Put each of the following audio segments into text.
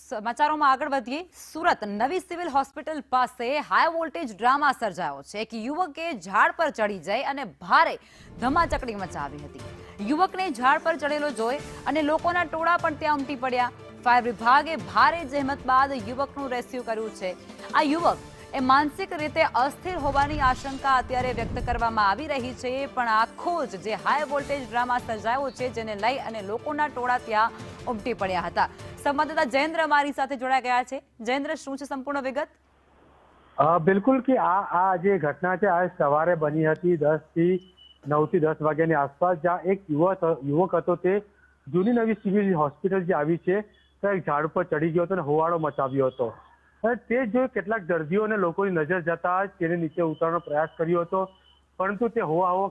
સમાચારોમાં આગળ વધીએ. સુરત નવી સિવિલ હોસ્પિટલ પાસે હાઈ વોલ્ટેજ ડ્રામા સર્જાયો છે. એક યુવકે ઝાડ પર ચડી જઈ અને ભારે ધમાચકડી મચાવી હતી. યુવકને ઝાડ પર ચડેલો જોઈ અને લોકોના ટોળા પણ ત્યાં ઉમટી પડ્યા. ફાયર વિભાગે ભારે જહેમત બાદ યુવકનું રેસ્ક્યુ કર્યું છે. આ યુવક એ માનસિક રીતે અસ્થિર હોવાની આશંકા અત્યારે વ્યક્ત કરવામાં આવી રહી છે. પણ આખો જ જે હાઈ વોલ્ટેજ ડ્રામા સર્જાયો છે જેને લઈ અને લોકોના ટોળા ત્યાં ઉમટી પડ્યા હતા. સંવાદદાતા જયેન્દ્ર અમારી સાથે જોડાઈ ગયા છે. જયેન્દ્ર, શું છે સંપૂર્ણ વિગત? બિલકુલ કે આ જે ઘટના છે આ સવારે બની હતી 9 થી 10 વાગ્યાની આસપાસ, જ્યાં એક યુવક હતો તે જૂની નવી સિવિલ હોસ્પિટલ જે આવી છે ત્યાં એક ઝાડ પર ચડી ગયો હતો અને હોવાળો મચાવ્યો હતો. તે જો કેટલાક દર્દીઓ અને લોકોની નજર જતા તેને નીચે ઉતારવાનો પ્રયાસ કર્યો હતો, પરંતુ તે હોવો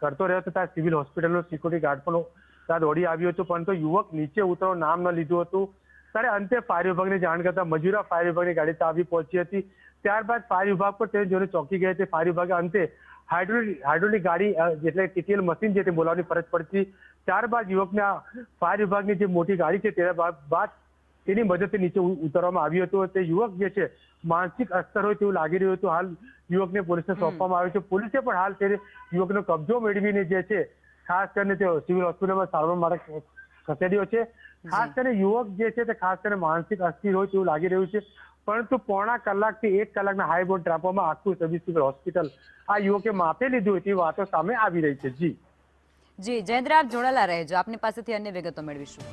કરતો રહ્યો હતો. ત્યાં સિવિલ હોસ્પિટલનો સિક્યુરિટી ગાર્ડ પણ ત્યાં દોડી આવ્યો હતો, પરંતુ યુવક નીચે ઉતરવાનું નામ ન લીધું હતું. ત્યારે અંતે ફાયર વિભાગને જાણ કરતા મજૂરા ફાયર વિભાગની ગાડી ત્યાં આવી પહોંચી હતી. ત્યારબાદ ફાયર વિભાગ પર તેને જોઈને ચોંકી ગઈ હતી. ફાયર વિભાગે અંતે હાઇડ્રોલિક ગાડી એટલે ટીટીએલ મશીન જે તે બોલાવવાની ફરજ પડતી. ત્યારબાદ યુવકને ફાયર વિભાગની જે મોટી ગાડી છે તેના બાદ તેની મદદથી નીચે ઉતારવામાં આવ્યું હતું. તે યુવક જે છે માનસિક અસ્તર હોય તેવું લાગી રહ્યું હતું. હાલ યુવકને પોલીસને સોંપવામાં આવ્યું છે. પોલીસે પણ હાલ તે યુવકનો કબજો મેળવીને જે છે ખાસ કરીને તે સિવિલ હોસ્પિટલમાં સારવાર માટે ખસેડ્યો છે. ખાસ કરીને યુવક જે છે તે ખાસ કરીને માનસિક અસ્થિર હોય તેવું લાગી રહ્યું છે. પરંતુ પોણા કલાકથી 1 કલાકના હાઈ વોલ્ટેજ ડ્રામામાં આખું સિવિલ હોસ્પિટલ આ યુવકે માપે લીધું તેવી વાતો સામે આવી રહી છે. જી જયેન્દ્ર, આપ જોડાયેલા રહેજો. આપની પાસેથી અન્ય વિગતો મેળવીશું.